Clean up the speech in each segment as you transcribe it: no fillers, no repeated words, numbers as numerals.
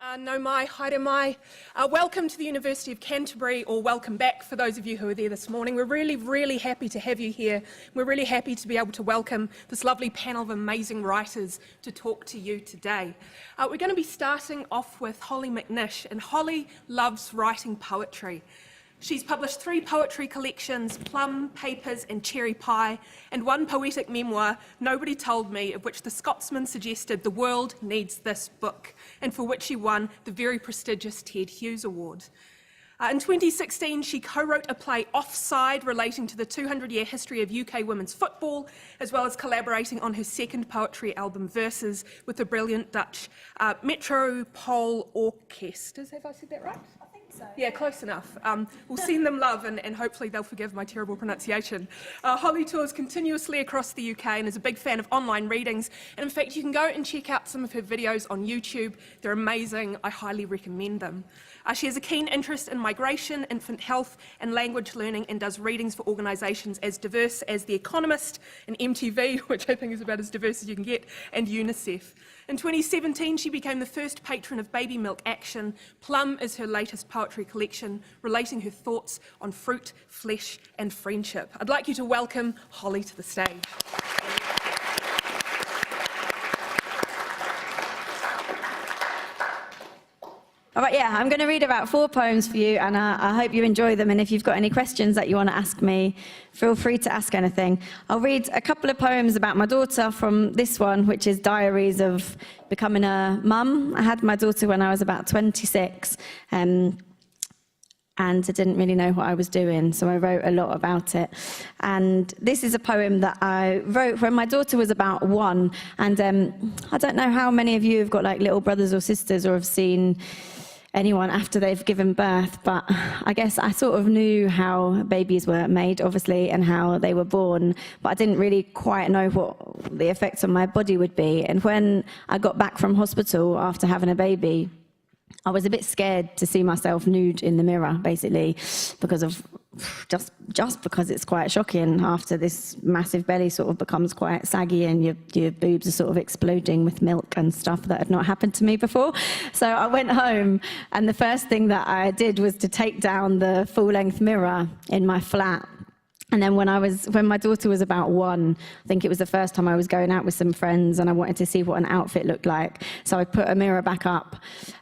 No mai, haere mai. Welcome to the University of Canterbury, or welcome back for those of you who are there this morning. We're really happy to have you here. We're really happy to be able to welcome this lovely panel of amazing writers to talk to you today. We're going to be starting off with Hollie McNish, and Hollie loves writing poetry. She's published 3 poetry collections, Plum, Papers and Cherry Pie, and 1 poetic memoir, Nobody Told Me, of which the Scotsman suggested the world needs this book, and for which she won the very prestigious Ted Hughes Award. In 2016, she co-wrote a play, Offside, relating to the 200-year history of UK women's football, as well as collaborating on her second poetry album, Verses, with the brilliant Dutch Metropole Orchestra. Have I said that right? So. Yeah, close enough. We'll send them love and hopefully they'll forgive my terrible pronunciation. Hollie tours continuously across the UK and is a big fan of online readings. And in fact, you can go and check out some of her videos on YouTube. They're amazing. I highly recommend them. She has a keen interest in migration, infant health and language learning, and does readings for organisations as diverse as The Economist and MTV, which I think is about as diverse as you can get, and UNICEF. In 2017, she became the first patron of Baby Milk Action. Plum is her latest poetry collection, relating her thoughts on fruit, flesh and friendship. I'd like you to welcome Hollie to the stage. All right, I'm going to read about 4 poems for you, and I hope you enjoy them. And if you've got any questions that you want to ask me, feel free to ask anything. I'll read a couple of poems about my daughter from this one, which is Diaries of Becoming a Mum. I had my daughter when I was about 26, and I didn't really know what I was doing, so I wrote a lot about it. And this is a poem that I wrote when my daughter was about 1. And I don't know how many of you have got like little brothers or sisters or have seen anyone after they've given birth, but I guess I sort of knew how babies were made, obviously, and how they were born, but I didn't really quite know what the effects on my body would be. And when I got back from hospital after having a baby, I was a bit scared to see myself nude in the mirror, basically, because of just because it's quite shocking after this massive belly sort of becomes quite saggy and your boobs are sort of exploding with milk and stuff that had not happened to me before. So I went home, and the first thing that I did was to take down the full-length mirror in my flat. And then when my daughter was about 1, I think it was the first time I was going out with some friends and I wanted to see what an outfit looked like. So I put a mirror back up,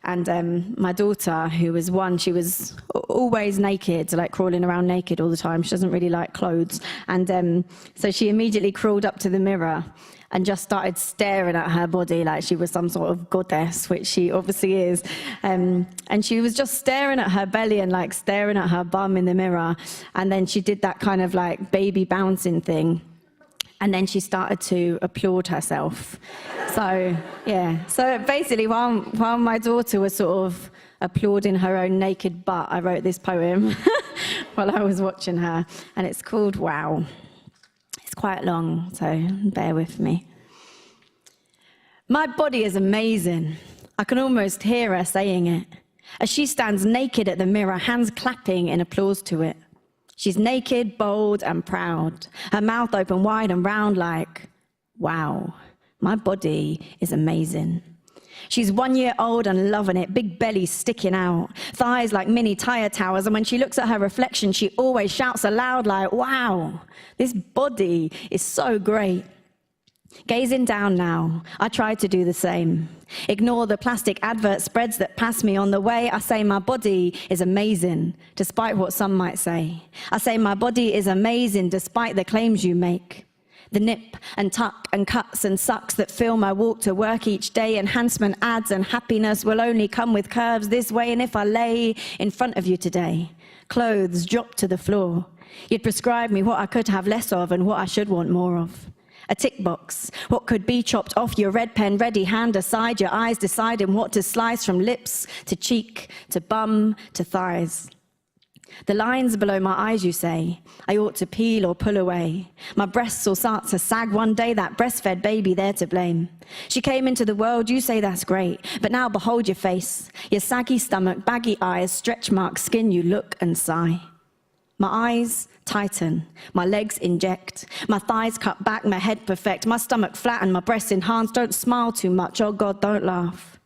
and my daughter, who was 1, she was always naked, like crawling around naked all the time. She doesn't really like clothes. And so she immediately crawled up to the mirror and just started staring at her body like she was some sort of goddess, which she obviously is. And she was just staring at her belly and like staring at her bum in the mirror. And then she did that kind of like baby bouncing thing. And then she started to applaud herself. So, yeah. So basically, while my daughter was sort of applauding her own naked butt, I wrote this poem while I was watching her. And it's called Wow. It's quite long, so bear with me. My body is amazing. I can almost hear her saying it, as she stands naked at the mirror, hands clapping in applause to it. She's naked, bold and proud, her mouth open wide and round like, wow, my body is amazing. She's 1 year old and loving it, big belly sticking out, thighs like mini tire towers, and when she looks at her reflection, she always shouts aloud like, wow, this body is so great. Gazing down now, I try to do the same. Ignore the plastic advert spreads that pass me on the way. I say my body is amazing, despite what some might say. I say my body is amazing, despite the claims you make. The nip and tuck and cuts and sucks that fill my walk to work each day, enhancement ads and happiness will only come with curves this way. And if I lay in front of you today, clothes drop to the floor, you'd prescribe me what I could have less of and what I should want more of. A tick box, what could be chopped off, your red pen ready, hand aside, your eyes deciding what to slice from lips to cheek to bum to thighs. The lines below my eyes, you say, I ought to peel or pull away. My breasts will start to sag one day, that breastfed baby there to blame. She came into the world, you say that's great, but now behold your face, your saggy stomach, baggy eyes, stretch mark skin, you look and sigh. My eyes tighten, my legs inject, my thighs cut back, my head perfect, my stomach flatten, my breasts enhanced, don't smile too much, oh God, don't laugh.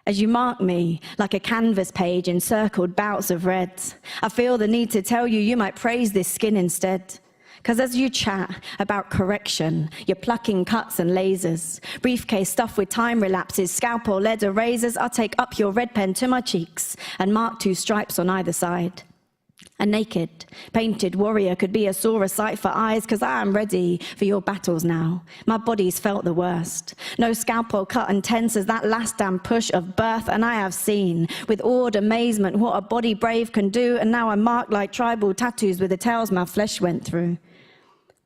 As you mark me like a canvas page in circled bouts of red, I feel the need to tell you you might praise this skin instead. Because as you chat about correction, you're plucking cuts and lasers, briefcase stuffed with time relapses, scalpel, lead erasers, I'll take up your red pen to my cheeks and mark 2 stripes on either side. A naked, painted warrior could be a sorer sight for eyes, because I am ready for your battles now. My body's felt the worst. No scalpel cut and tense as that last damn push of birth, and I have seen with awed amazement what a body brave can do, and now I'm marked like tribal tattoos with the tales my flesh went through.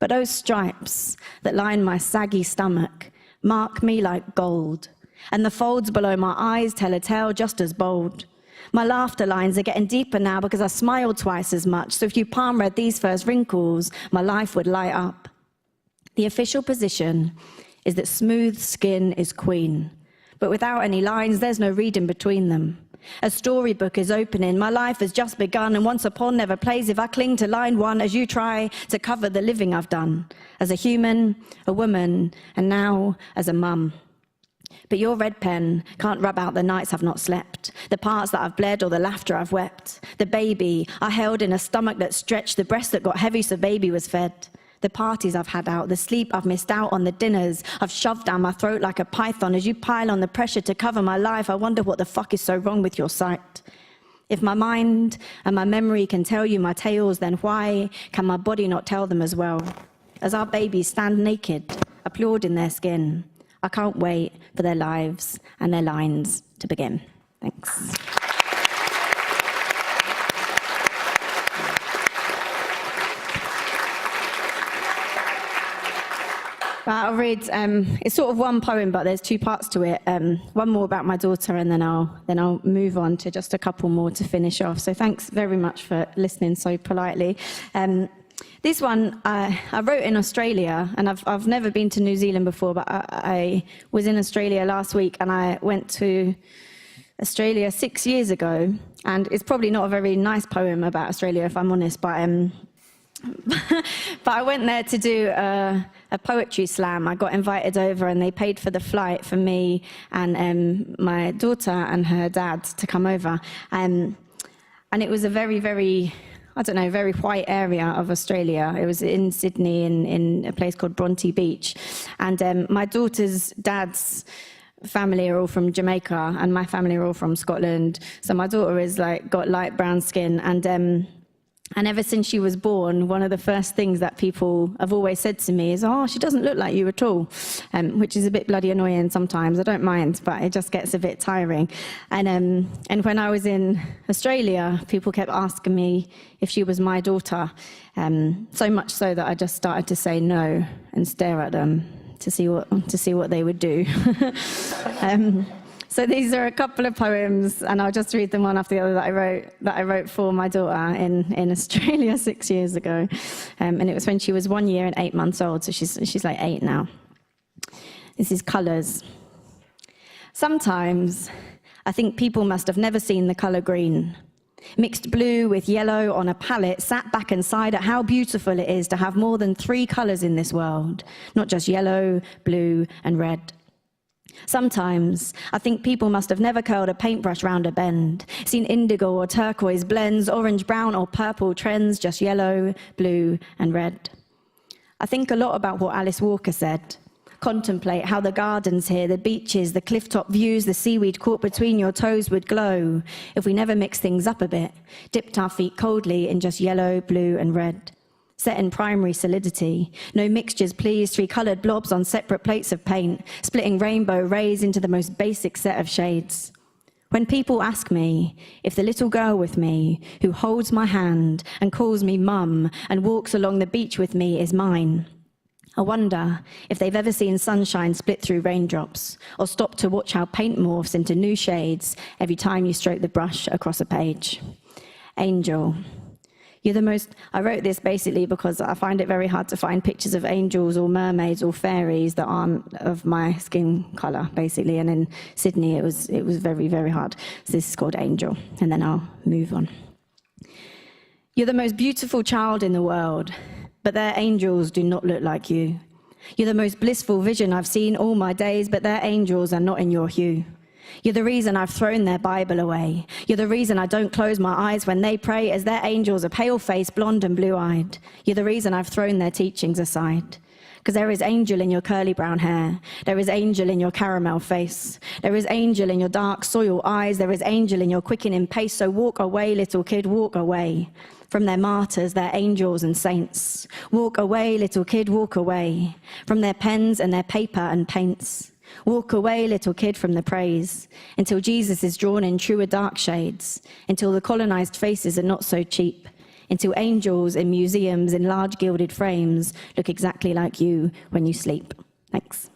But those stripes that line my saggy stomach mark me like gold, and the folds below my eyes tell a tale just as bold. My laughter lines are getting deeper now because I smiled twice as much, so if you palm read these first wrinkles, my life would light up. The official position is that smooth skin is queen, but without any lines, there's no reading between them. A storybook is opening, my life has just begun, and once upon never plays if I cling to line 1 as you try to cover the living I've done, as a human, a woman, and now as a mum. But your red pen can't rub out the nights I've not slept, the parts that I've bled or the laughter I've wept, the baby I held in a stomach that stretched, the breast that got heavy so baby was fed, the parties I've had out, the sleep I've missed out on, the dinners I've shoved down my throat like a python. As you pile on the pressure to cover my life, I wonder what the fuck is so wrong with your sight. If my mind and my memory can tell you my tales, then why can my body not tell them as well? As our babies stand naked, applauding their skin, I can't wait for their lives and their lines to begin. Thanks. I'll read, it's sort of one poem, but there's 2 parts to it. One more about my daughter, and then I'll move on to just a couple more to finish off. So thanks very much for listening so politely. This one I wrote in Australia, and I've never been to New Zealand before, but I was in Australia last week, and I went to Australia 6 years ago, and it's probably not a very nice poem about Australia, if I'm honest, but I went there to do a poetry slam. I got invited over, and they paid for the flight for me and my daughter and her dad to come over, and it was a very, very, I don't know, very white area of Australia. It was in Sydney, in a place called Bronte Beach. And my daughter's dad's family are all from Jamaica, and my family are all from Scotland. So my daughter is got light brown skin, and ever since she was born, one of the first things that people have always said to me is, "Oh, she doesn't look like you at all," which is a bit bloody annoying sometimes. I don't mind, but it just gets a bit tiring. And when I was in Australia, people kept asking me if she was my daughter, so much so that I just started to say no and stare at them to see what they would do. So these are a couple of poems, and I'll just read them one after the other that I wrote for my daughter in Australia 6 years ago, and it was when she was 1 year and 8 months old. So she's like 8 now. This is Colours. Sometimes I think people must have never seen the colour green. Mixed blue with yellow on a palette, sat back and sighed at how beautiful it is to have more than 3 colours in this world, not just yellow, blue, and red. Sometimes I think people must have never curled a paintbrush round a bend, seen indigo or turquoise blends, orange, brown, or purple trends, just yellow, blue, and red. I think a lot about what Alice Walker said. Contemplate how the gardens here, the beaches, the cliff-top views, the seaweed caught between your toes would glow if we never mixed things up a bit, dipped our feet coldly in just yellow, blue, and red. Set in primary solidity. No mixtures, please, 3 coloured blobs on separate plates of paint, splitting rainbow rays into the most basic set of shades. When people ask me if the little girl with me, who holds my hand and calls me mum and walks along the beach with me, is mine, I wonder if they've ever seen sunshine split through raindrops, or stopped to watch how paint morphs into new shades every time you stroke the brush across a page. Angel. You're the most, I wrote this basically because I find it very hard to find pictures of angels or mermaids or fairies that aren't of my skin colour, basically. And in Sydney, it was very, very hard. So this is called Angel, and then I'll move on. You're the most beautiful child in the world, but their angels do not look like you. You're the most blissful vision I've seen all my days, but their angels are not in your hue. You're the reason I've thrown their Bible away. You're the reason I don't close my eyes when they pray, as their angels are pale-faced, blonde and blue-eyed. You're the reason I've thrown their teachings aside. Because there is angel in your curly brown hair. There is angel in your caramel face. There is angel in your dark soil eyes. There is angel in your quickening pace. So walk away, little kid, walk away from their martyrs, their angels and saints. Walk away, little kid, walk away from their pens and their paper and paints. Walk away, little kid, from the praise, until Jesus is drawn in truer dark shades, until the colonized faces are not so cheap, until angels in museums in large gilded frames look exactly like you when you sleep. Thanks.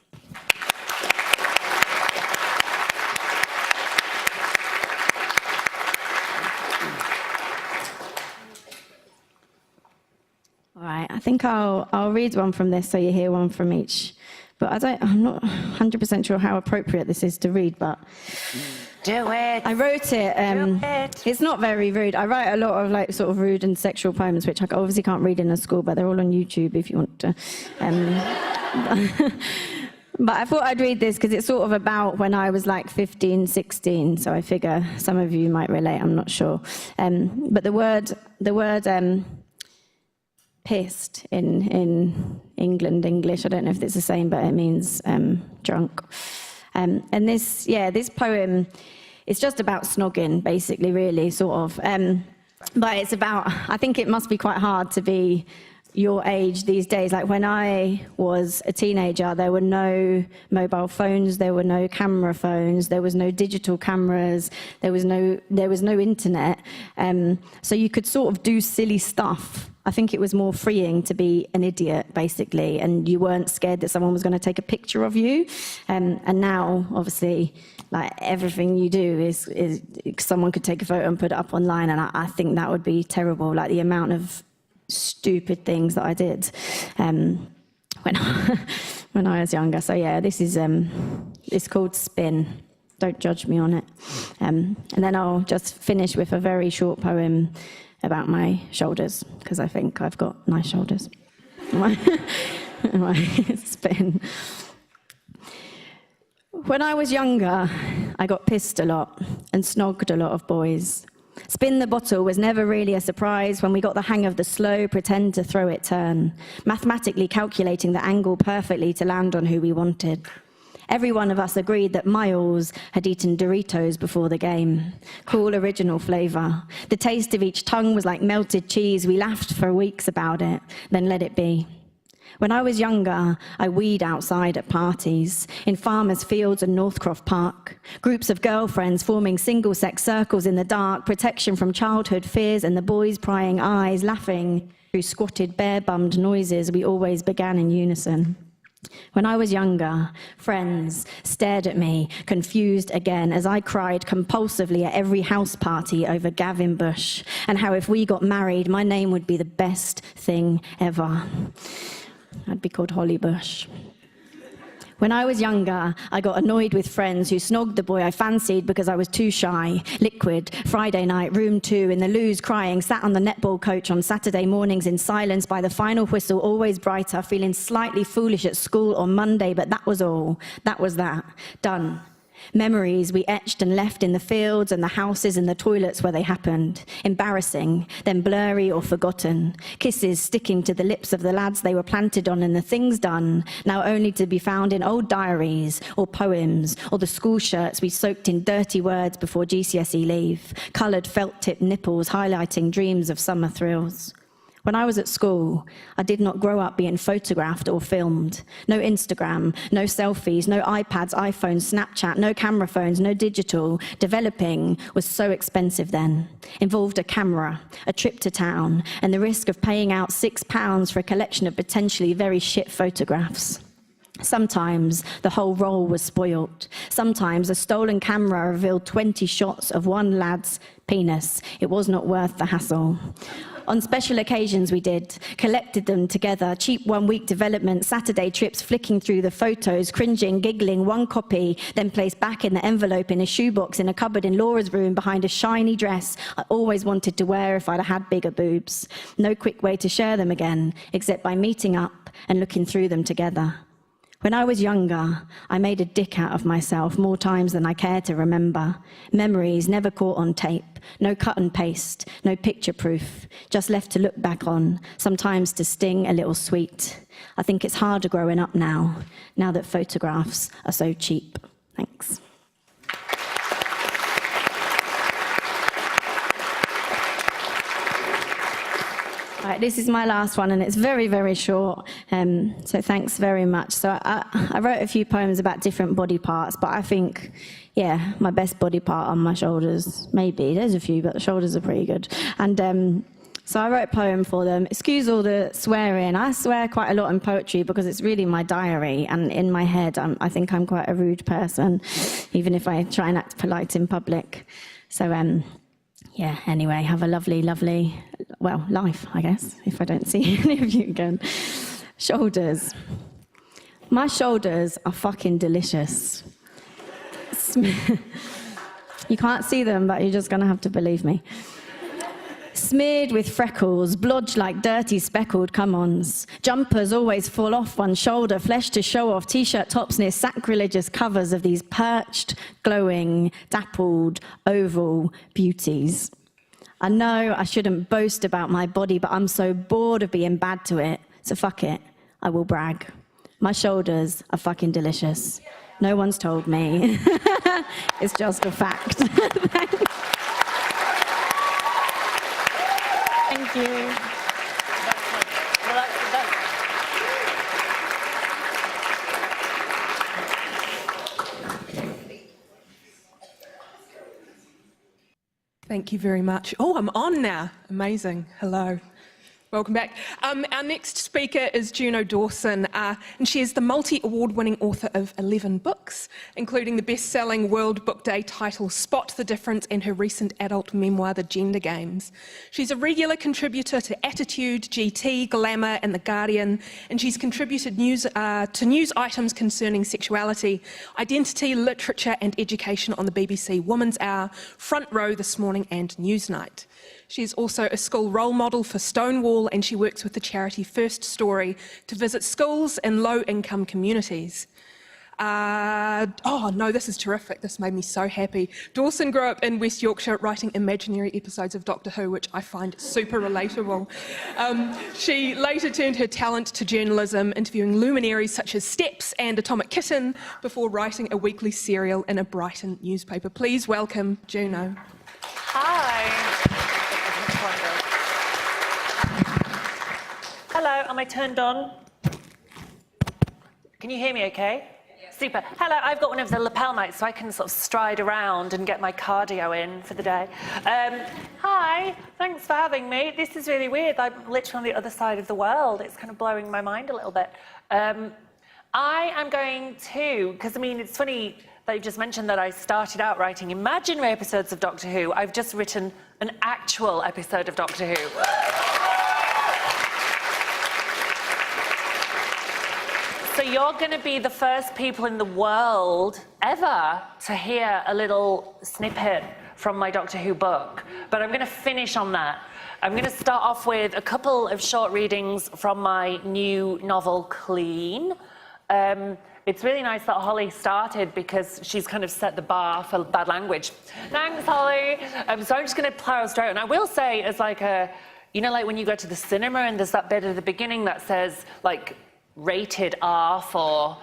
All right, I think I'll read one from this so you hear one from each. But I'm not 100% sure how appropriate this is to read, but do it. I wrote it. It's not very rude. I write a lot of like sort of rude and sexual poems, which I obviously can't read in a school, but they're all on YouTube if you want to. But I thought I'd read this because it's sort of about when I was like 15, 16. So I figure some of you might relate. I'm not sure. But the word pissed in English. I don't know if it's the same, but it means drunk. And this poem, it's just about snogging, basically, really, sort of. But it's about, I think it must be quite hard to be your age these days. Like when I was a teenager, there were no mobile phones, there were no camera phones, there was no digital cameras, there was no internet. So you could sort of do silly stuff. I think it was more freeing to be an idiot, basically, and you weren't scared that someone was going to take a picture of you. And now, obviously, like everything you do is someone could take a photo and put it up online, and I think that would be terrible. Like the amount of stupid things that I did when I was younger. So yeah, this is it's called Spin. Don't judge me on it. And then I'll just finish with a very short poem about my shoulders, because I think I've got nice shoulders. My Spin. When I was younger, I got pissed a lot and snogged a lot of boys. Spin the bottle was never really a surprise when we got the hang of the slow pretend to throw it turn, mathematically calculating the angle perfectly to land on who we wanted. Every one of us agreed that Miles had eaten Doritos before the game. Cool original flavour. The taste of each tongue was like melted cheese. We laughed for weeks about it, then let it be. When I was younger, I weed outside at parties, in farmers' fields and Northcroft Park. Groups of girlfriends forming single-sex circles in the dark, protection from childhood fears and the boys' prying eyes, laughing through squatted, bare-bummed noises we always began in unison. When I was younger, friends stared at me, confused again, as I cried compulsively at every house party over Gavin Bush, and how if we got married, my name would be the best thing ever. I'd be called Holly Bush. When I was younger, I got annoyed with friends who snogged the boy I fancied because I was too shy. Liquid, Friday night, room 2, in the loos, crying, sat on the netball coach on Saturday mornings in silence by the final whistle, always brighter, feeling slightly foolish at school on Monday, but that was all. That was that. Done. Memories we etched and left in the fields and the houses and the toilets where they happened. Embarrassing, then blurry or forgotten. Kisses sticking to the lips of the lads they were planted on, and the things done, now only to be found in old diaries or poems or the school shirts we soaked in dirty words before GCSE leave. Coloured felt-tip nipples highlighting dreams of summer thrills. When I was at school, I did not grow up being photographed or filmed. No Instagram, no selfies, no iPads, iPhones, Snapchat, no camera phones, no digital. Developing was so expensive then. Involved a camera, a trip to town, and the risk of paying out £6 for a collection of potentially very shit photographs. Sometimes the whole roll was spoilt. Sometimes a stolen camera revealed 20 shots of one lad's penis. It was not worth the hassle. On special occasions we did, collected them together, cheap one-week development, Saturday trips, flicking through the photos, cringing, giggling, one copy, then placed back in the envelope in a shoebox in a cupboard in Laura's room behind a shiny dress I always wanted to wear if I'd had bigger boobs. No quick way to share them again, except by meeting up and looking through them together. When I was younger, I made a dick out of myself more times than I care to remember. Memories never caught on tape, no cut and paste, no picture proof, just left to look back on, sometimes to sting a little sweet. I think it's harder growing up now that photographs are so cheap. Thanks. All right, this is my last one, and it's very, very short, so thanks very much. So I wrote a few poems about different body parts, but I think, yeah, my best body part are my shoulders. Maybe, there's a few, but the shoulders are pretty good. And so I wrote a poem for them. Excuse all the swearing. I swear quite a lot in poetry because it's really my diary, and in my head, I think I'm quite a rude person, even if I try and act polite in public. So, yeah, anyway, have a lovely, lovely, well, life, I guess, if I don't see any of you again. Shoulders. My shoulders are fucking delicious. You can't see them, but you're just going to have to believe me. Smeared with freckles, blodged like dirty speckled come-ons. Jumpers always fall off one shoulder, flesh to show off, t-shirt tops near sacrilegious covers of these perched, glowing, dappled, oval beauties. I know I shouldn't boast about my body, but I'm so bored of being bad to it, so fuck it, I will brag. My shoulders are fucking delicious. No one's told me. It's just a fact. Thank you. Thank you very much. Oh, I'm on now. Amazing. Hello. Welcome back. Our next speaker is Juno Dawson, and she is the multi-award-winning author of 11 books, including the best-selling World Book Day title Spot the Difference and her recent adult memoir, The Gender Games. She's a regular contributor to Attitude, GT, Glamour and The Guardian, and she's contributed to news items concerning sexuality, identity, literature and education on the BBC Woman's Hour, Front Row This Morning and Newsnight. She's also a school role model for Stonewall, and she works with the charity First Story to visit schools in low-income communities. Oh no, this is terrific. This made me so happy. Dawson grew up in West Yorkshire writing imaginary episodes of Doctor Who, which I find super relatable. She later turned her talent to journalism, interviewing luminaries such as Steps and Atomic Kitten before writing a weekly serial in a Brighton newspaper. Please welcome Juno. Hi. Hello, am I turned on? Can you hear me okay? Yes. Super. Hello, I've got one of the lapel mics so I can sort of stride around and get my cardio in for the day. Hi, thanks for having me. This is really weird. I'm literally on the other side of the world. It's kind of blowing my mind a little bit. I am going to, because I mean, it's funny that you just mentioned that I started out writing imaginary episodes of Doctor Who. I've just written an actual episode of Doctor Who. So you're going to be the first people in the world ever to hear a little snippet from my Doctor Who book. But I'm going to finish on that. I'm going to start off with a couple of short readings from my new novel, Clean. It's really nice that Hollie started because she's kind of set the bar for bad language. Thanks, Hollie. So I'm just going to plow straight on. I will say, as like a, you know, like when you go to the cinema and there's that bit at the beginning that says, like, rated R for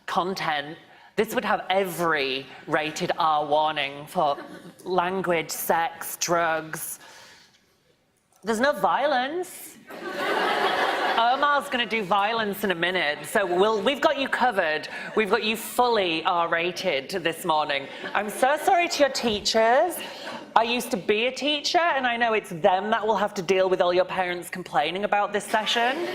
content, this would have every rated R warning for language, sex, drugs. There's no violence. Omar's going to do violence in a minute, so we've got you covered. We've got you fully R-rated this morning. I'm so sorry to your teachers. I used to be a teacher, and I know it's them that will have to deal with all your parents complaining about this session.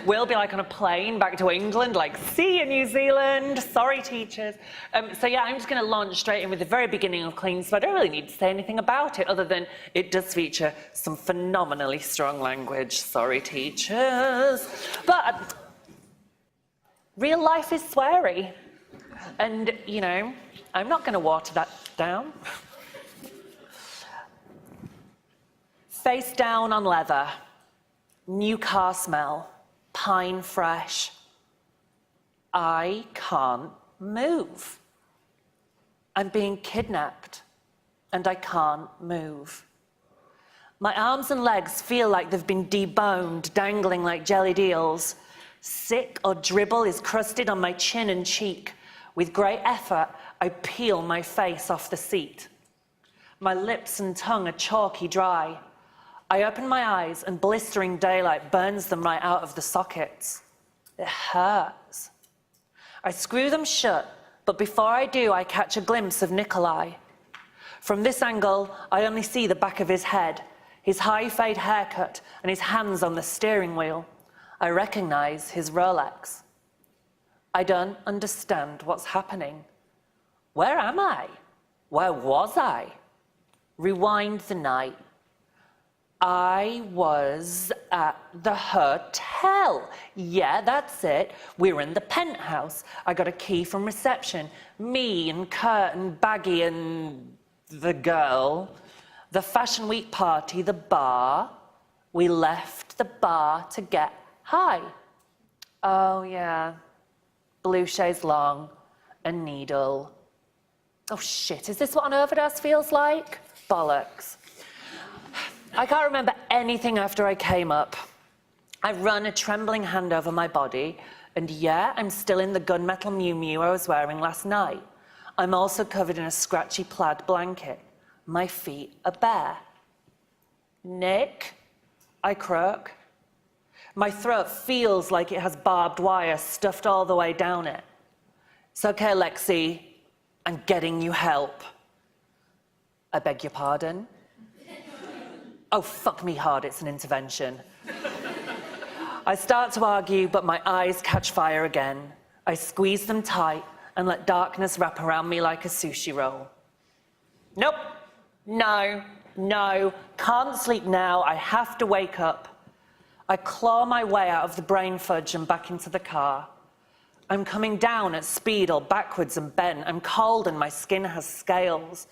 We'll be like on a plane back to England, like, see you, New Zealand. Sorry, teachers. So yeah, I'm just going to launch straight in with the very beginning of Clean, so I don't really need to say anything about it, other than it does feature some phenomenally strong language. Sorry, teachers. But real life is sweary. And, you know, I'm not going to water that down. Face down on leather, new car smell, pine fresh. I can't move. I'm being kidnapped, and I can't move. My arms and legs feel like they've been deboned, dangling like jellied eels. Sick or dribble is crusted on my chin and cheek. With great effort, I peel my face off the seat. My lips and tongue are chalky dry. I open my eyes and blistering daylight burns them right out of the sockets. It hurts. I screw them shut, but before I do, I catch a glimpse of Nikolai. From this angle, I only see the back of his head, his high fade haircut, and his hands on the steering wheel. I recognize his Rolex. I don't understand what's happening. Where am I? Where was I? Rewind the night. I was at the hotel. Yeah, that's it. We're in the penthouse. I got a key from reception. Me and Kurt and Baggy and the girl. The Fashion Week party, the bar. We left the bar to get high. Oh, yeah. Blue chaise long, a needle. Oh, shit, is this what an overdose feels like? Bollocks. I can't remember anything after I came up. I run a trembling hand over my body, and yeah, I'm still in the gunmetal miu-miu I was wearing last night. I'm also covered in a scratchy plaid blanket. My feet are bare. Nick, I croak. My throat feels like it has barbed wire stuffed all the way down it. It's okay, Lexi. I'm getting you help. I beg your pardon? Oh, fuck me hard, it's an intervention. I start to argue, but my eyes catch fire again. I squeeze them tight and let darkness wrap around me like a sushi roll. Nope, no, can't sleep now, I have to wake up. I claw my way out of the brain fudge and back into the car. I'm coming down at speed or backwards and bent. I'm cold and my skin has scales.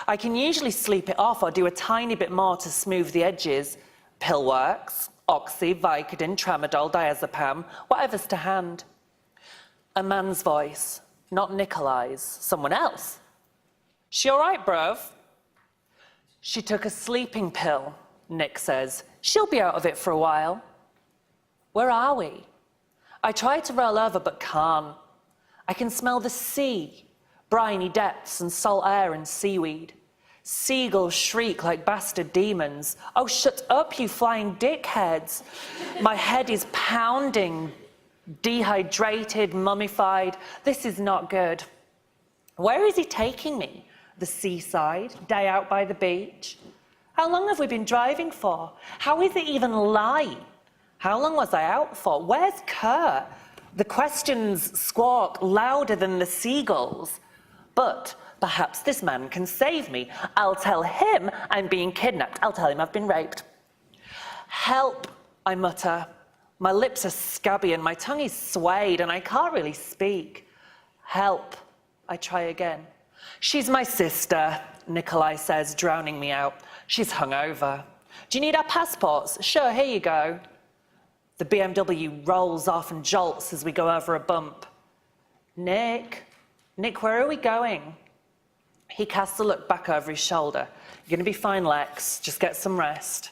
I can usually sleep it off or do a tiny bit more to smooth the edges. Pill works, Oxy, Vicodin, Tramadol, Diazepam, whatever's to hand. A man's voice, not Nikolai's, someone else. She all right, bruv? She took a sleeping pill, Nick says. She'll be out of it for a while. Where are we? I try to roll over but can't. I can smell the sea, briny depths and salt air and seaweed. Seagulls shriek like bastard demons. Oh, shut up, you flying dickheads. My head is pounding, dehydrated, mummified. This is not good. Where is he taking me? The seaside, day out by the beach? How long have we been driving for? How is it even light? How long was I out for? Where's Kurt? The questions squawk louder than the seagulls. But perhaps this man can save me. I'll tell him I'm being kidnapped. I'll tell him I've been raped. Help, I mutter. My lips are scabby and my tongue is swayed and I can't really speak. Help, I try again. She's my sister, Nikolai says, drowning me out. She's hungover. Do you need our passports? Sure, here you go. The BMW rolls off and jolts as we go over a bump. Nick, where are we going? He casts a look back over his shoulder. You're going to be fine, Lex. Just get some rest.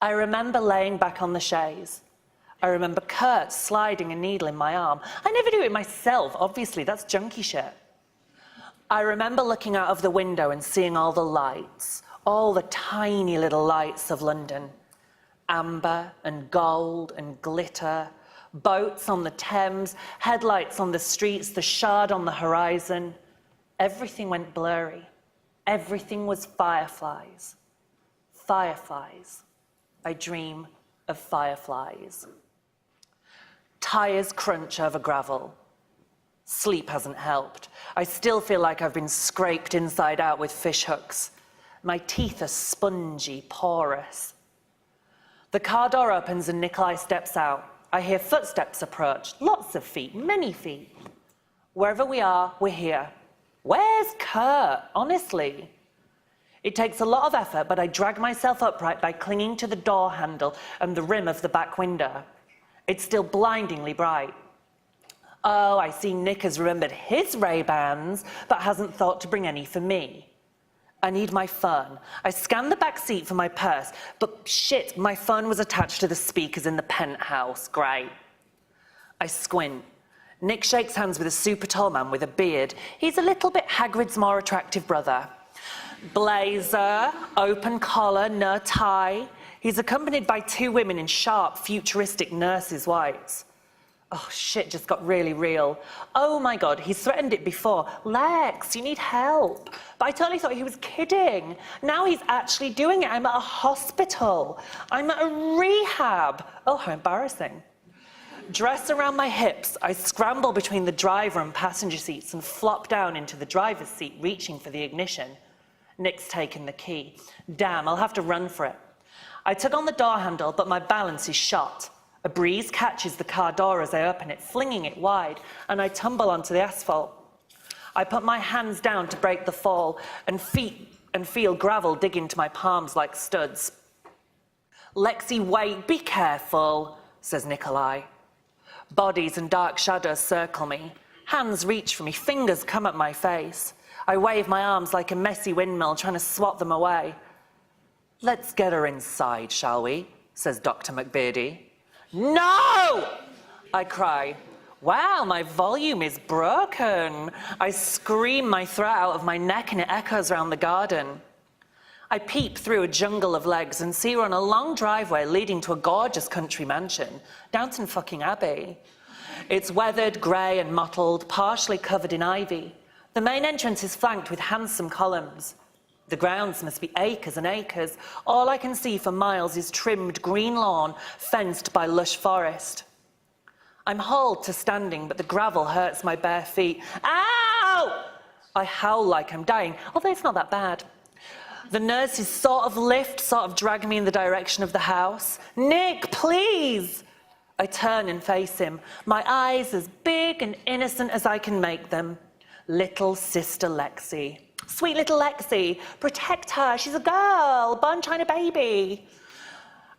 I remember laying back on the chaise. I remember Kurt sliding a needle in my arm. I never do it myself, obviously. That's junkie shit. I remember looking out of the window and seeing all the lights, all the tiny little lights of London. Amber and gold and glitter, boats on the Thames, headlights on the streets, the Shard on the horizon. Everything went blurry. Everything was fireflies. Fireflies. I dream of fireflies. Tires crunch over gravel. Sleep hasn't helped. I still feel like I've been scraped inside out with fish hooks. My teeth are spongy, porous. The car door opens and Nikolai steps out. I hear footsteps approach. Lots of feet, many feet. Wherever we are, we're here. Where's Kurt? Honestly. It takes a lot of effort, but I drag myself upright by clinging to the door handle and the rim of the back window. It's still blindingly bright. Oh, I see Nick has remembered his Ray-Bans, but hasn't thought to bring any for me. I need my phone. I scanned the back seat for my purse, but shit, my phone was attached to the speakers in the penthouse. Great. I squint. Nick shakes hands with a super tall man with a beard. He's a little bit Hagrid's more attractive brother. Blazer, open collar, no tie. He's accompanied by 2 women in sharp, futuristic nurses' whites. Oh, shit just got really real. Oh my God, he's threatened it before. Lex, you need help. But I totally thought he was kidding. Now he's actually doing it. I'm at a hospital. I'm at a rehab. Oh, how embarrassing. Dressed around my hips, I scramble between the driver and passenger seats and flop down into the driver's seat, reaching for the ignition. Nick's taken the key. Damn, I'll have to run for it. I tug on the door handle, but my balance is shot. A breeze catches the car door as I open it, flinging it wide, and I tumble onto the asphalt. I put my hands down to break the fall and feel gravel dig into my palms like studs. Lexi, wait, be careful, says Nikolai. Bodies and dark shadows circle me. Hands reach for me, fingers come at my face. I wave my arms like a messy windmill, trying to swat them away. Let's get her inside, shall we? Says Dr. McBeardy. No! I cry. Wow, my volume is broken. I scream my throat out of my neck and it echoes around the garden. I peep through a jungle of legs and see her on a long driveway leading to a gorgeous country mansion, Downton fucking Abbey. It's weathered, grey and mottled, partially covered in ivy. The main entrance is flanked with handsome columns. The grounds must be acres and acres. All I can see for miles is trimmed green lawn, fenced by lush forest. I'm hauled to standing, but the gravel hurts my bare feet. Ow! I howl like I'm dying, although it's not that bad. The nurses sort of drag me in the direction of the house. Nick, please! I turn and face him, my eyes as big and innocent as I can make them. Little sister Lexi. Sweet little Lexi, protect her, she's a girl, born China baby.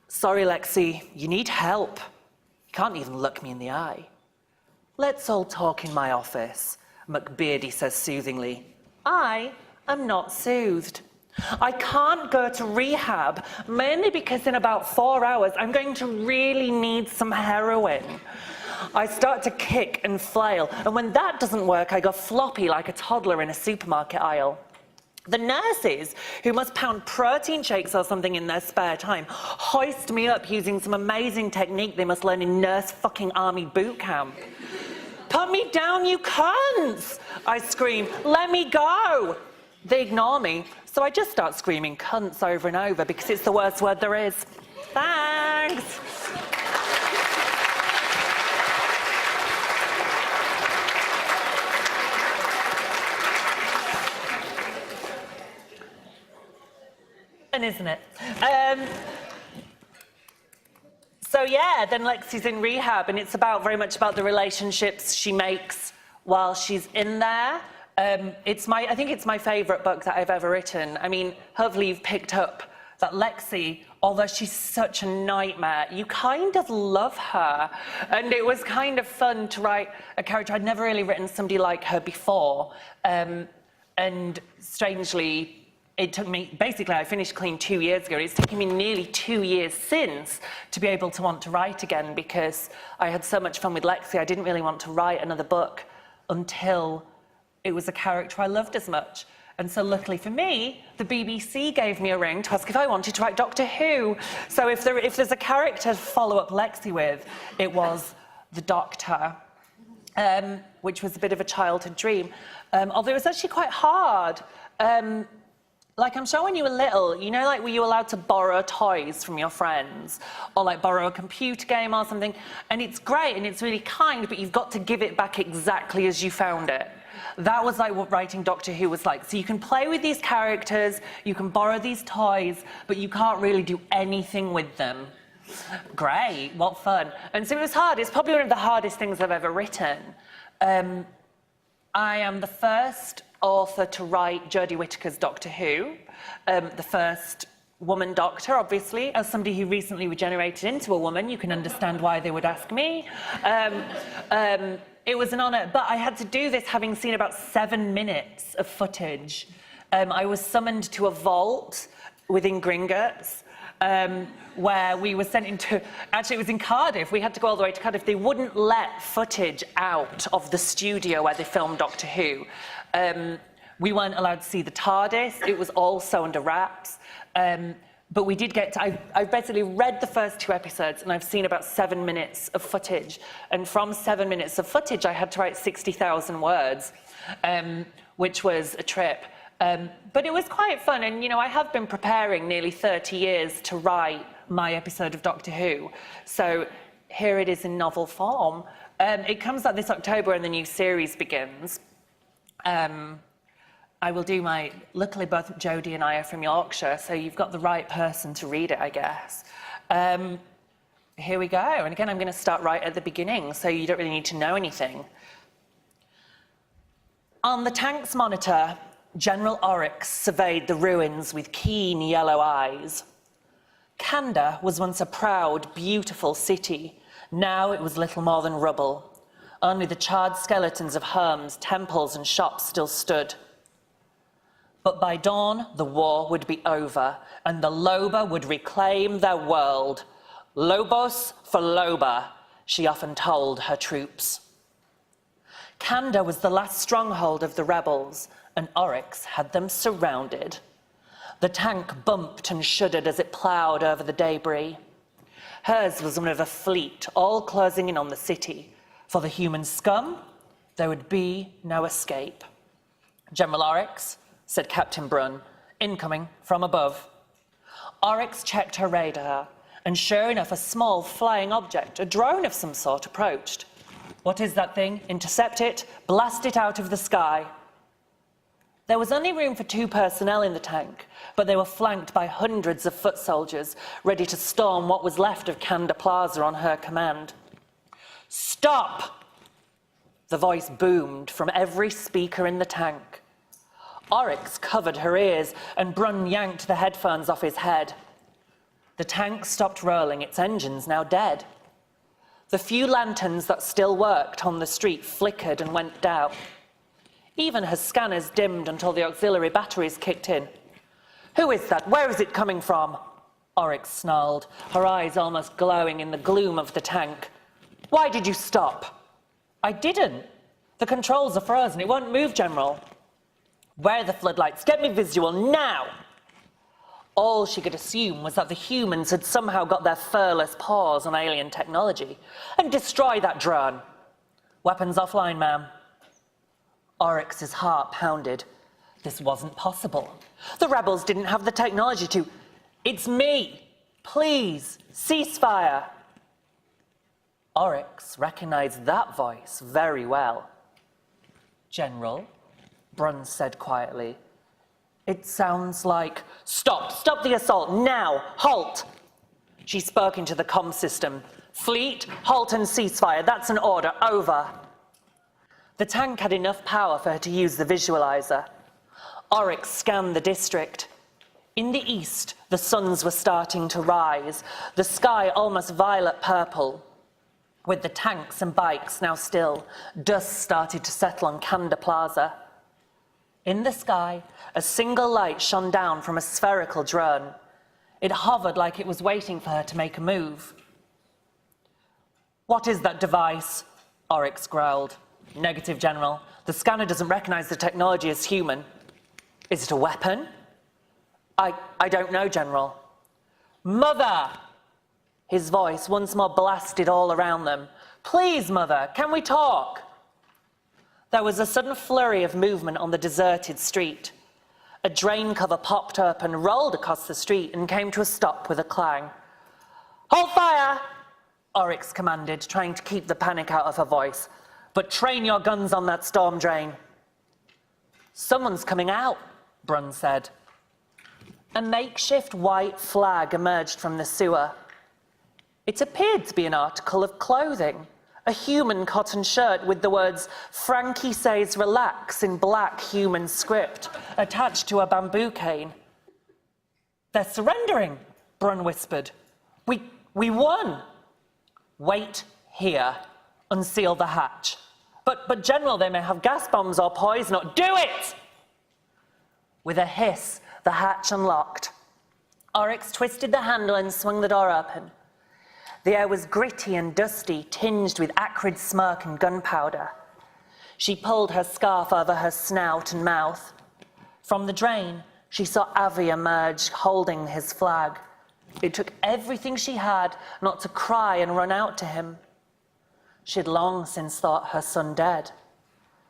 Sorry, Lexi, you need help. You can't even look me in the eye. Let's all talk in my office, McBeardy says soothingly. I am not soothed. I can't go to rehab, mainly because in about 4 hours I'm going to really need some heroin. I start to kick and flail, and when that doesn't work, I go floppy like a toddler in a supermarket aisle. The nurses, who must pound protein shakes or something in their spare time, hoist me up using some amazing technique they must learn in nurse fucking army boot camp. Put me down, you cunts! I scream, let me go! They ignore me, so I just start screaming cunts over and over because it's the worst word there is. Thanks! And isn't it? So yeah, then Lexi's in rehab, and it's very much about the relationships she makes while she's in there. I think it's my favourite book that I've ever written. I mean, hopefully you've picked up that Lexi, although she's such a nightmare, you kind of love her. And it was kind of fun to write a character. I'd never really written somebody like her before. And strangely, it took me, basically I finished Clean 2 years ago. It's taken me nearly 2 years since to be able to want to write again because I had so much fun with Lexi. I didn't really want to write another book until it was a character I loved as much. And so luckily for me, the BBC gave me a ring to ask if I wanted to write Doctor Who. So if there's a character to follow up Lexi with, it was the Doctor, which was a bit of a childhood dream. Although it was actually quite hard. Like, I'm sure when you were little, you know, like, were you allowed to borrow toys from your friends? Or, like, borrow a computer game or something? And it's great and it's really kind, but you've got to give it back exactly as you found it. That was, like, what writing Doctor Who was like. So you can play with these characters, you can borrow these toys, but you can't really do anything with them. Great, what fun. And so it was hard. It's probably one of the hardest things I've ever written. I am the first author to write Jodie Whittaker's Doctor Who, the first woman doctor, obviously. As somebody who recently regenerated into a woman, you can understand why they would ask me. It was an honour, but I had to do this having seen about 7 minutes of footage. I was summoned to a vault within Gringotts, where we were sent into, actually it was in Cardiff, we had to go all the way to Cardiff. They wouldn't let footage out of the studio where they filmed Doctor Who. We weren't allowed to see the TARDIS, it was also under wraps. But we did get to, I've basically read the first 2 episodes and I've seen about 7 minutes of footage. And from 7 minutes of footage, I had to write 60,000 words, which was a trip. But it was quite fun. And, you know, I have been preparing nearly 30 years to write my episode of Doctor Who. So here it is in novel form. It comes out this October and the new series begins. I will do my, luckily both Jodie and I are from Yorkshire, so you've got the right person to read it, I guess. Here we go, and again, I'm going to start right at the beginning, so you don't really need to know anything. On the tank's monitor, General Oryx surveyed the ruins with keen yellow eyes. Kanda was once a proud, beautiful city. Now it was little more than rubble. Only the charred skeletons of homes, temples, and shops still stood. But by dawn, the war would be over, and the Loba would reclaim their world. Lobos for Loba, she often told her troops. Kanda was the last stronghold of the rebels, and Oryx had them surrounded. The tank bumped and shuddered as it ploughed over the debris. Hers was one of a fleet, all closing in on the city. For the human scum, there would be no escape. General Oryx, said Captain Brunn, incoming from above. Oryx checked her radar, and sure enough, a small flying object, a drone of some sort, approached. What is that thing? Intercept it, blast it out of the sky. There was only room for 2 personnel in the tank, but they were flanked by hundreds of foot soldiers, ready to storm what was left of Kanda Plaza on her command. Stop! The voice boomed from every speaker in the tank. Oryx covered her ears, and Brunn yanked the headphones off his head. The tank stopped rolling, its engines now dead. The few lanterns that still worked on the street flickered and went down. Even her scanners dimmed until the auxiliary batteries kicked in. Who is that? Where is it coming from? Oryx snarled, her eyes almost glowing in the gloom of the tank. Why did you stop? I didn't. The controls are frozen. It won't move, General. Where are the floodlights? Get me visual now! All she could assume was that the humans had somehow got their furless paws on alien technology and destroy that drone. Weapons offline, ma'am. Oryx's heart pounded. This wasn't possible. The rebels didn't have the technology to... It's me! Please, ceasefire! Oryx recognized that voice very well. General, Brunn said quietly. It sounds like... Stop the assault, now, halt! She spoke into the comm system. Fleet, halt and ceasefire, that's an order, over. The tank had enough power for her to use the visualizer. Oryx scanned the district. In the east, the suns were starting to rise, the sky almost violet purple. With the tanks and bikes now still, dust started to settle on Kanda Plaza. In the sky, a single light shone down from a spherical drone. It hovered like it was waiting for her to make a move. What is that device? Oryx growled. Negative, General. The scanner doesn't recognize the technology as human. Is it a weapon? I don't know, General. Mother! His voice once more blasted all around them. Please, Mother, can we talk? There was a sudden flurry of movement on the deserted street. A drain cover popped up and rolled across the street and came to a stop with a clang. Hold fire! Oryx commanded, trying to keep the panic out of her voice. But train your guns on that storm drain. Someone's coming out, Brunn said. A makeshift white flag emerged from the sewer. It appeared to be an article of clothing. A human cotton shirt with the words, Frankie says relax in black human script, attached to a bamboo cane. They're surrendering, Brun whispered. We won. Wait here. Unseal the hatch. But General, they may have gas bombs or poison or... Do it! With a hiss, the hatch unlocked. Oryx twisted the handle and swung the door open. The air was gritty and dusty, tinged with acrid smoke and gunpowder. She pulled her scarf over her snout and mouth. From the drain, she saw Avi emerge, holding his flag. It took everything she had not to cry and run out to him. She had long since thought her son dead.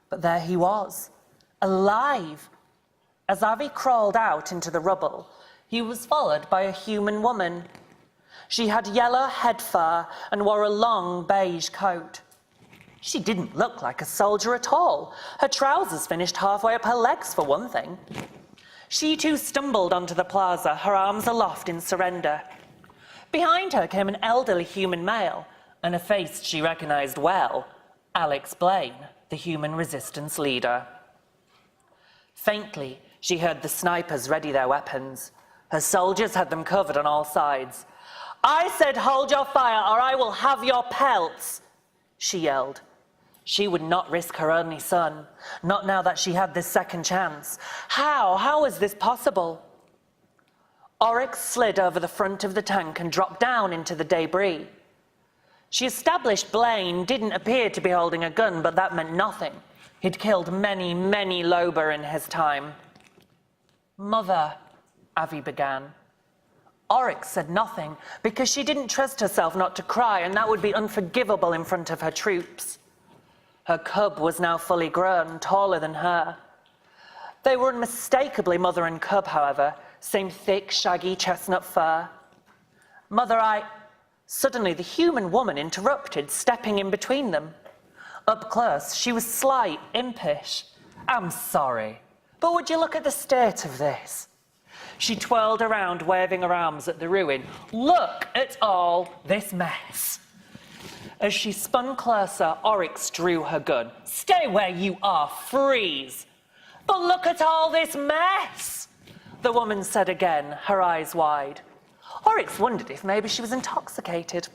But there he was, alive. As Avi crawled out into the rubble, he was followed by a human woman. She had yellow head fur and wore a long beige coat. She didn't look like a soldier at all. Her trousers finished halfway up her legs, for one thing. She too stumbled onto the plaza, her arms aloft in surrender. Behind her came an elderly human male, and a face she recognized well, Alex Blaine, the human resistance leader. Faintly, she heard the snipers ready their weapons. Her soldiers had them covered on all sides. "I said hold your fire or I will have your pelts," she yelled. She would not risk her only son, not now that she had this second chance. How was this possible? Oryx slid over the front of the tank and dropped down into the debris. She established Blaine didn't appear to be holding a gun, but that meant nothing. He'd killed many, many Lober in his time. "Mother," Avi began. Oryx said nothing because she didn't trust herself not to cry, and that would be unforgivable in front of her troops. Her cub was now fully grown, taller than her. They were unmistakably mother and cub, however, same thick, shaggy chestnut fur. "Mother, Suddenly, the human woman interrupted, stepping in between them. Up close, she was slight, impish. "I'm sorry, but would you look at the state of this?" She twirled around, waving her arms at the ruin. "Look at all this mess." As she spun closer, Oryx drew her gun. "Stay where you are, freeze!" "But look at all this mess," the woman said again, her eyes wide. Oryx wondered if maybe she was intoxicated.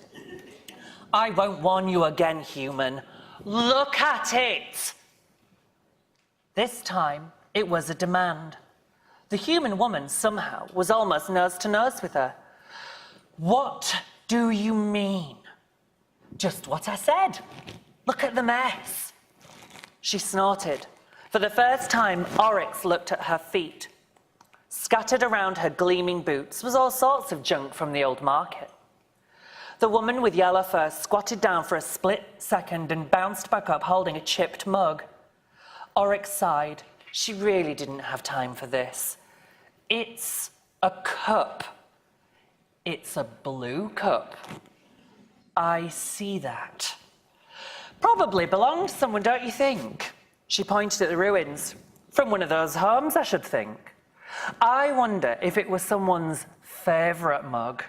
"I won't warn you again, human. Look at it!" This time, it was a demand. The human woman somehow was almost nose to nose with her. "What do you mean?" "Just what I said. Look at the mess." She snorted. For the first time, Oryx looked at her feet. Scattered around her gleaming boots was all sorts of junk from the old market. The woman with yellow fur squatted down for a split second and bounced back up holding a chipped mug. Oryx sighed. She really didn't have time for this. "It's a cup. It's a blue cup. I see that. Probably belonged to someone, don't you think?" She pointed at the ruins. "From one of those homes, I should think. I wonder if it was someone's favourite mug.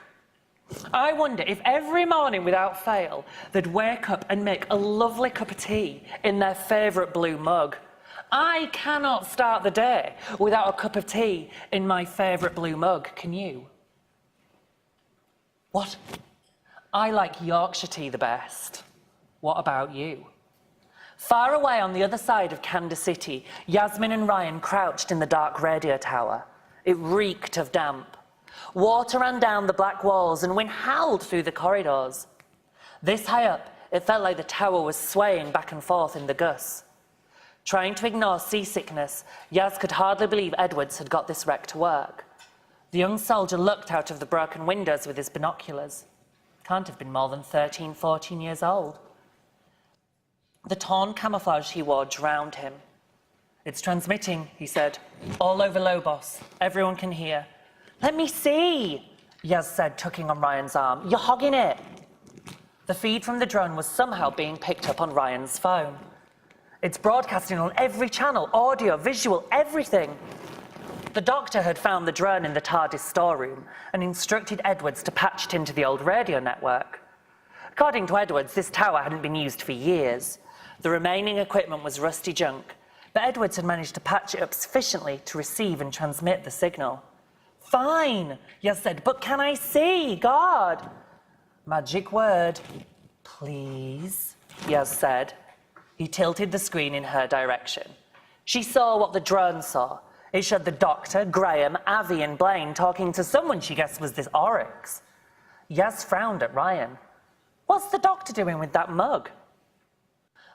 I wonder if every morning without fail they'd wake up and make a lovely cup of tea in their favourite blue mug. I cannot start the day without a cup of tea in my favourite blue mug, can you?" "What? I like Yorkshire tea the best. What about you?" Far away on the other side of Kansas City, Yasmin and Ryan crouched in the dark radio tower. It reeked of damp. Water ran down the black walls and wind howled through the corridors. This high up, it felt like the tower was swaying back and forth in the gusts. Trying to ignore seasickness, Yaz could hardly believe Edwards had got this wreck to work. The young soldier looked out of the broken windows with his binoculars. Can't have been more than 13, 14 years old. The torn camouflage he wore drowned him. "It's transmitting," he said. "All over Lobos. Everyone can hear." "Let me see," Yaz said, tugging on Ryan's arm. "You're hogging it." The feed from the drone was somehow being picked up on Ryan's phone. "It's broadcasting on every channel, audio, visual, everything." The doctor had found the drone in the TARDIS storeroom and instructed Edwards to patch it into the old radio network. According to Edwards, this tower hadn't been used for years. The remaining equipment was rusty junk, but Edwards had managed to patch it up sufficiently to receive and transmit the signal. Fine, Yaz said, but can I see God? Magic word, please, Yaz said. He tilted the screen in her direction. She saw what the drone saw. It showed the doctor, Graham, Avi and Blaine talking to someone she guessed was this oryx. Yaz frowned at Ryan. What's the doctor doing with that mug?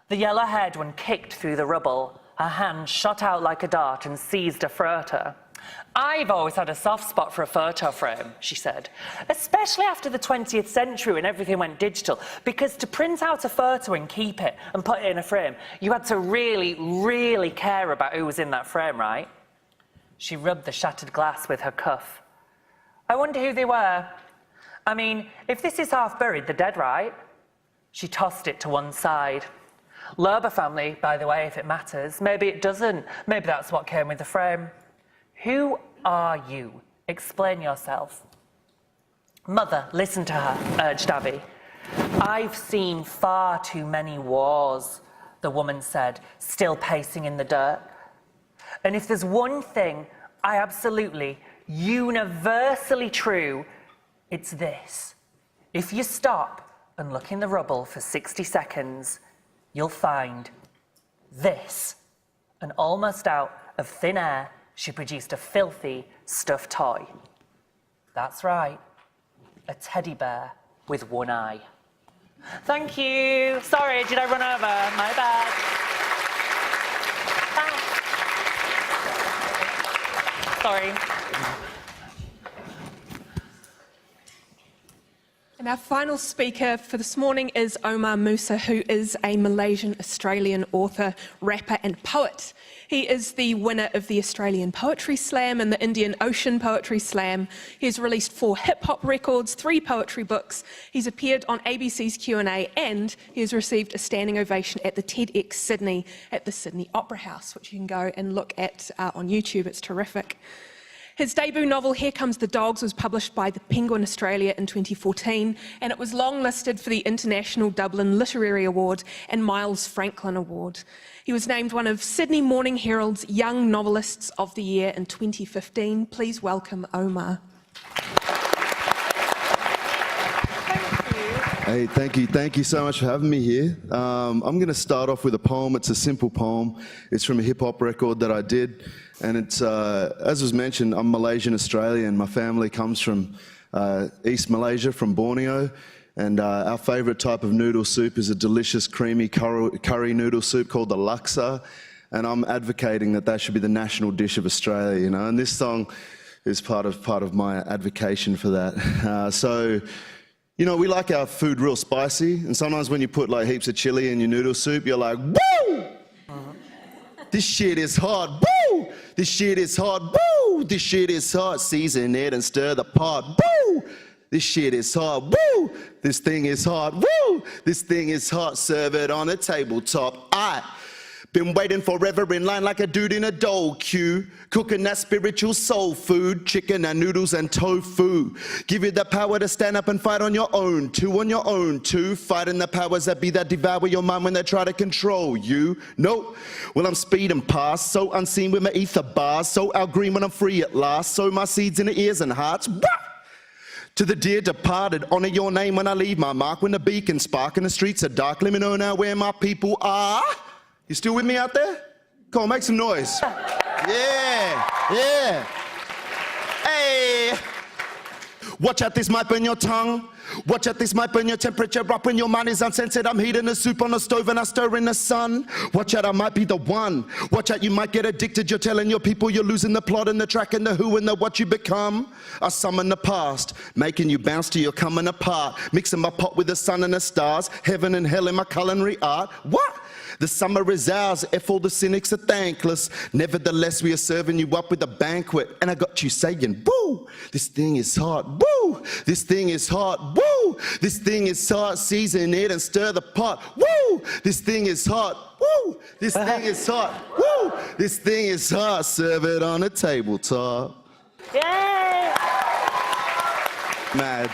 The yellow-haired one kicked through the rubble. Her hand shot out like a dart and seized a photo. I've always had a soft spot for a photo frame, she said, especially after the 20th century when everything went digital, because to print out a photo and keep it and put it in a frame, you had to really, really care about who was in that frame, right? She rubbed the shattered glass with her cuff. I wonder who they were. I mean, if this is half buried, they're dead, right? She tossed it to one side. Lober family, by the way, if it matters. Maybe it doesn't. Maybe that's what came with the frame. Who are you? Explain yourself. Mother, listen to her, urged Abby. I've seen far too many wars, the woman said, still pacing in the dirt. And if there's one thing I absolutely, universally true, it's this. If you stop and look in the rubble for 60 seconds, you'll find this. And almost out of thin air, she produced a filthy stuffed toy. That's right, a teddy bear with one eye. Thank you. Sorry, did I run over? My bad. Thanks. Sorry. And our final speaker for this morning is Omar Musa, who is a Malaysian-Australian author, rapper and poet. He is the winner of the Australian Poetry Slam and the Indian Ocean Poetry Slam. He has released 4 hip-hop records, 3 poetry books. He's appeared on ABC's Q&A and he has received a standing ovation at the TEDx Sydney at the Sydney Opera House, which you can go and look at on YouTube. It's terrific. His debut novel, Here Comes the Dogs, was published by the Penguin Australia in 2014, and it was longlisted for the International Dublin Literary Award and Miles Franklin Award. He was named one of Sydney Morning Herald's Young Novelists of the Year in 2015. Please welcome Omar. Hey, thank you so much for having me here. I'm going to start off with a poem. It's a simple poem. It's from a hip-hop record that I did, and it's, as was mentioned, I'm Malaysian Australian. My family comes from East Malaysia, from Borneo, and our favourite type of noodle soup is a delicious creamy curry noodle soup called the laksa, and I'm advocating that should be the national dish of Australia, you know, and this song is part of my advocation for that. So, you know, we like our food real spicy, and sometimes when you put like heaps of chili in your noodle soup, you're like, woo! This shit is hot, woo! This shit is hot, woo! This shit is hot, season it and stir the pot, woo! This shit is hot, woo! This thing is hot, woo! This thing is hot, serve it on a tabletop. Been waiting forever in line like a dude in a dole queue, cooking that spiritual soul food, chicken and noodles and tofu. Give you the power to stand up and fight on your own, too, fighting the powers that be that devour your mind when they try to control you. Nope, well I'm speeding past, so unseen with my ether bars, so out green when I'm free at last, sow my seeds in the ears and hearts. To the dear departed, honor your name when I leave my mark, when the beacons spark and the streets are dark, let me know now where my people are. You still with me out there? Come on, make some noise. Yeah. Hey. Watch out, this might burn your tongue. Watch out, this might burn your temperature up when your mind is uncensored. I'm heating the soup on the stove and I stir in the sun. Watch out, I might be the one. Watch out, you might get addicted. You're telling your people you're losing the plot and the track and the who and the what you become. I summon the past, making you bounce till you're coming apart. Mixing my pot with the sun and the stars. Heaven and hell in my culinary art. What? The summer is ours, if all the cynics are thankless. Nevertheless, we are serving you up with a banquet. And I got you saying, woo, this thing is hot, woo, this thing is hot, woo, this thing is hot, season it and stir the pot, woo, this thing is hot, woo, this thing is hot, woo, this thing is hot, serve it on a tabletop. Yay! Mad.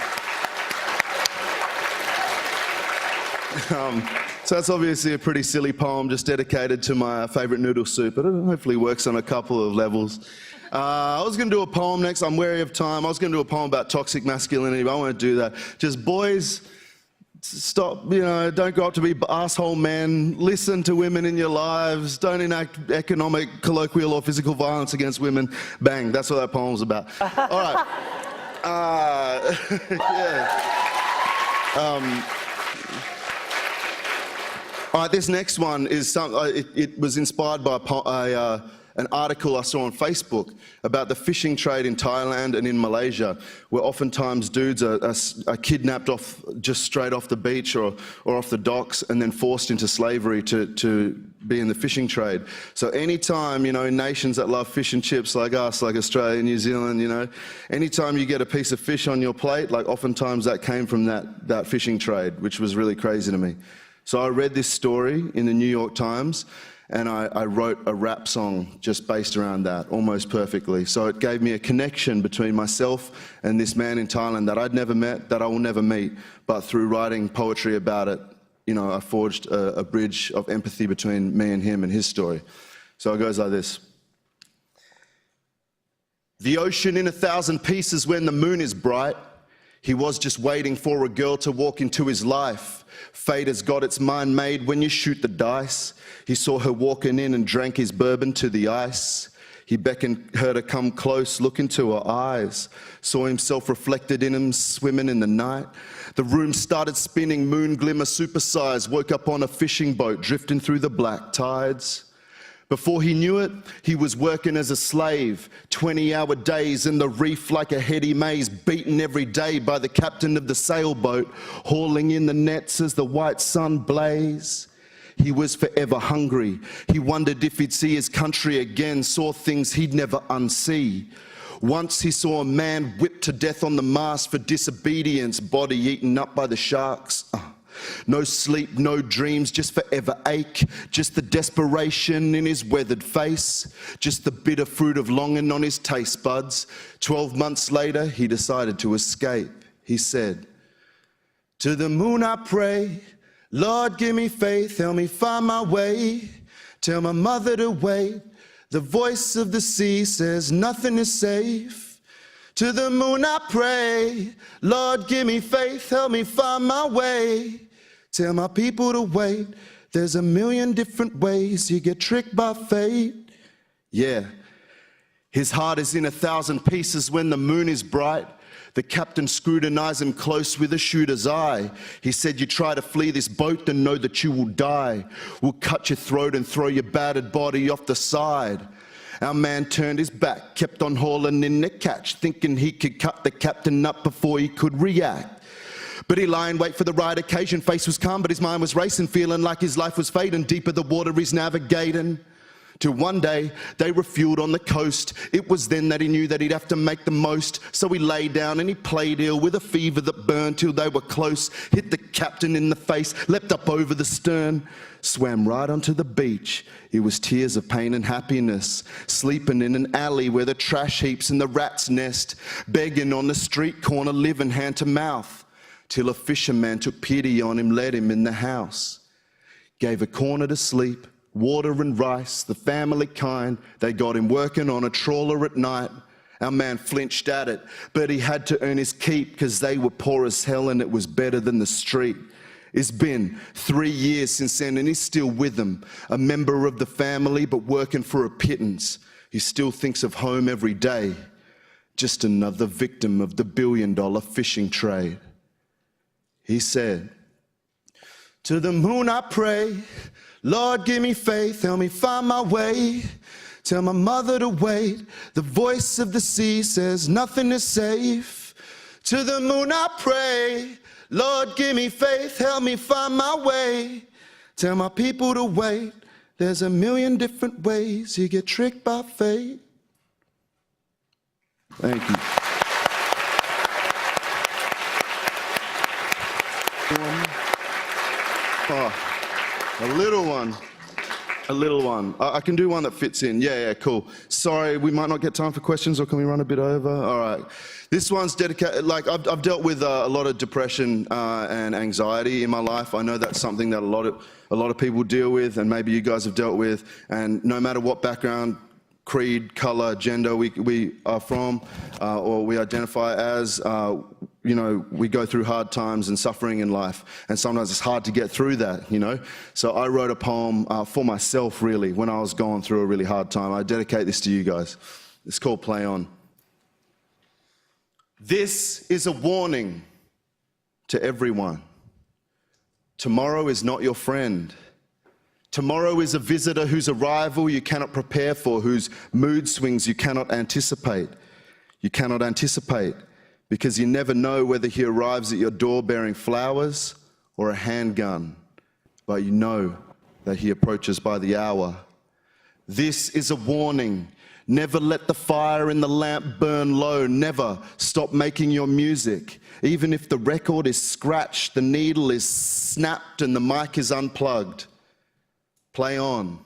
So that's obviously a pretty silly poem, just dedicated to my favourite noodle soup, but it hopefully works on a couple of levels. I was going to do a poem next. I'm wary of time. I was going to do a poem about toxic masculinity, but I won't do that. Just boys, stop, don't grow up to be asshole men. Listen to women in your lives. Don't enact economic, colloquial, or physical violence against women. Bang, that's what that poem's about. All right. All right, this next one is it was inspired by an article I saw on Facebook about the fishing trade in Thailand and in Malaysia, where oftentimes dudes are kidnapped just straight off the beach or off the docks and then forced into slavery to be in the fishing trade. So anytime, in nations that love fish and chips like us, like Australia, New Zealand, anytime you get a piece of fish on your plate, like oftentimes that came from that fishing trade, which was really crazy to me. So I read this story in the New York Times, and I wrote a rap song just based around that, almost perfectly. So it gave me a connection between myself and this man in Thailand that I'd never met, that I will never meet. But through writing poetry about it, I forged a bridge of empathy between me and him and his story. So it goes like this. The ocean in 1,000 pieces when the moon is bright. He was just waiting for a girl to walk into his life. Fate has got its mind made when you shoot the dice. He saw her walking in and drank his bourbon to the ice. He beckoned her to come close, look into her eyes. Saw himself reflected in him, swimming in the night. The room started spinning, moon glimmer supersized. Woke up on a fishing boat, drifting through the black tides. Before he knew it, he was working as a slave, 20-hour days in the reef like a heady maze, beaten every day by the captain of the sailboat, hauling in the nets as the white sun blazed. He was forever hungry. He wondered if he'd see his country again, saw things he'd never unsee. Once he saw a man whipped to death on the mast for disobedience, body eaten up by the sharks. No sleep, no dreams, just forever ache. Just the desperation in his weathered face. Just the bitter fruit of longing on his taste buds. 12 months later, he decided to escape. He said, to the moon I pray, Lord give me faith, help me find my way. Tell my mother to wait, the voice of the sea says nothing is safe. To the moon I pray, Lord give me faith, help me find my way. Tell my people to wait, there's a million different ways you get tricked by fate. Yeah, his heart is in 1,000 pieces when the moon is bright. The captain scrutinized him close with a shooter's eye. He said, you try to flee this boat, then know that you will die. We'll cut your throat and throw your battered body off the side. Our man turned his back, kept on hauling in the catch, thinking he could cut the captain up before he could react. But he lay in wait for the right occasion. Face was calm, but his mind was racing, feeling like his life was fading. Deeper the water he's navigating. Till one day, they refueled on the coast. It was then that he knew that he'd have to make the most. So he lay down and he played ill with a fever that burned till they were close. Hit the captain in the face, leapt up over the stern. Swam right onto the beach. It was tears of pain and happiness. Sleeping in an alley where the trash heaps and the rats nest. Begging on the street corner, living hand to mouth. Till a fisherman took pity on him, led him in the house. Gave a corner to sleep, water and rice, the family kind. They got him working on a trawler at night. Our man flinched at it, but he had to earn his keep, 'cause they were poor as hell and it was better than the street. It's been 3 years since then and he's still with them. A member of the family, but working for a pittance. He still thinks of home every day. Just another victim of the billion-dollar fishing trade. He said, to the moon I pray, Lord give me faith, help me find my way. Tell my mother to wait, the voice of the sea says nothing is safe. To the moon I pray, Lord give me faith, help me find my way. Tell my people to wait, there's a million different ways you get tricked by fate. Thank you. Oh, a little one. I can do one that fits in. Yeah, cool. Sorry, we might not get time for questions, or can we run a bit over? All right. This one's dedicated, like I've dealt with a lot of depression and anxiety in my life. I know that's something that a lot of people deal with, and maybe you guys have dealt with. And no matter what background, creed, colour, gender we are from, or we identify as. You know, we go through hard times and suffering in life, and sometimes it's hard to get through that, you know. So I wrote a poem for myself, really, when I was going through a really hard time. I dedicate this to you guys. It's called Play On. This is a warning to everyone. Tomorrow is not your friend. Tomorrow is a visitor whose arrival you cannot prepare for, whose mood swings you cannot anticipate. You cannot anticipate because you never know whether he arrives at your door bearing flowers or a handgun, but you know that he approaches by the hour. This is a warning. Never let the fire in the lamp burn low. Never stop making your music. Even if the record is scratched, the needle is snapped and the mic is unplugged. Play on.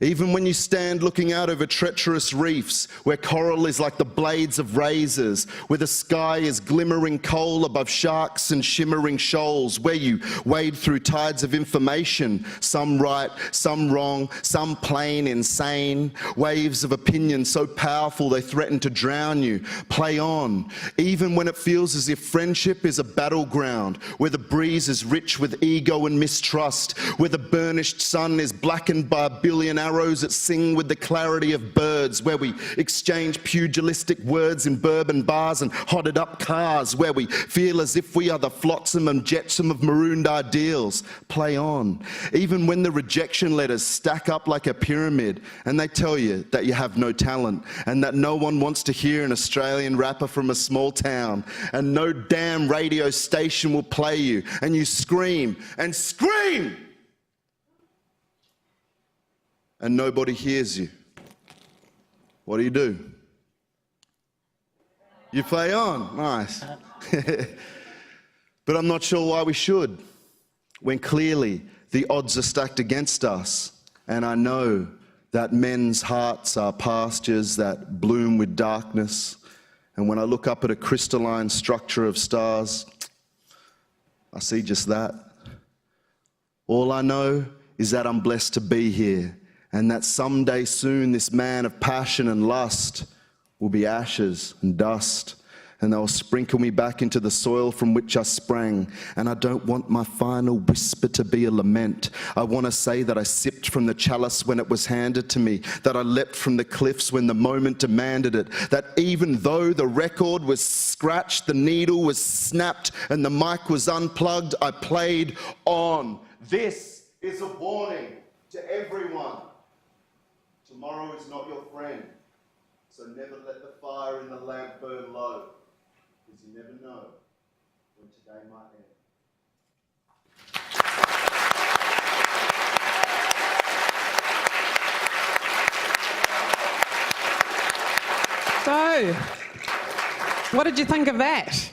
Even when you stand looking out over treacherous reefs, where coral is like the blades of razors, where the sky is glimmering coal above sharks and shimmering shoals, where you wade through tides of information, some right, some wrong, some plain insane, waves of opinion so powerful they threaten to drown you. Play on. Even when it feels as if friendship is a battleground, where the breeze is rich with ego and mistrust, where the burnished sun is blackened by a billion arrows that sing with the clarity of birds, where we exchange pugilistic words in bourbon bars and hotted up cars, where we feel as if we are the flotsam and jetsam of marooned ideals. Play on. Even when the rejection letters stack up like a pyramid and they tell you that you have no talent and that no one wants to hear an Australian rapper from a small town and no damn radio station will play you, and you scream and scream and nobody hears you. What do? You play on. Nice. But I'm not sure why we should, when clearly the odds are stacked against us. And I know that men's hearts are pastures that bloom with darkness. And when I look up at a crystalline structure of stars, I see just that. All I know is that I'm blessed to be here, and that someday soon this man of passion and lust will be ashes and dust, and they'll sprinkle me back into the soil from which I sprang. And I don't want my final whisper to be a lament. I want to say that I sipped from the chalice when it was handed to me, that I leapt from the cliffs when the moment demanded it, that even though the record was scratched, the needle was snapped, and the mic was unplugged, I played on. This is a warning to everyone. Tomorrow is not your friend, so never let the fire in the lamp burn low, because you never know when today might end. So, what did you think of that?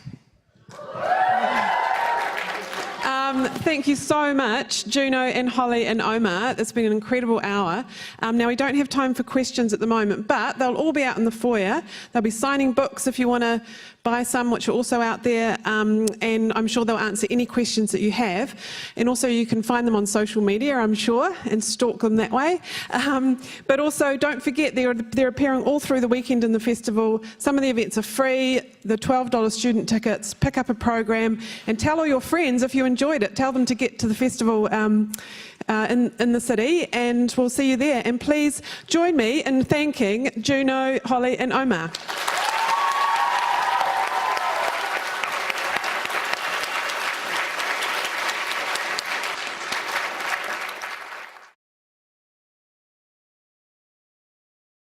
Thank you so much, Juno and Hollie and Omar. It's been an incredible hour. Now, we don't have time for questions at the moment, but they'll all be out in the foyer. They'll be signing books if you want to buy some, which are also out there, and I'm sure they'll answer any questions that you have. And also you can find them on social media, I'm sure, and stalk them that way. But also don't forget they're appearing all through the weekend in the festival. Some of the events are free, the $12 student tickets. Pick up a program and tell all your friends if you enjoyed it. Tell them to get to the festival in the city, and we'll see you there. And please join me in thanking Juno, Hollie and Omar.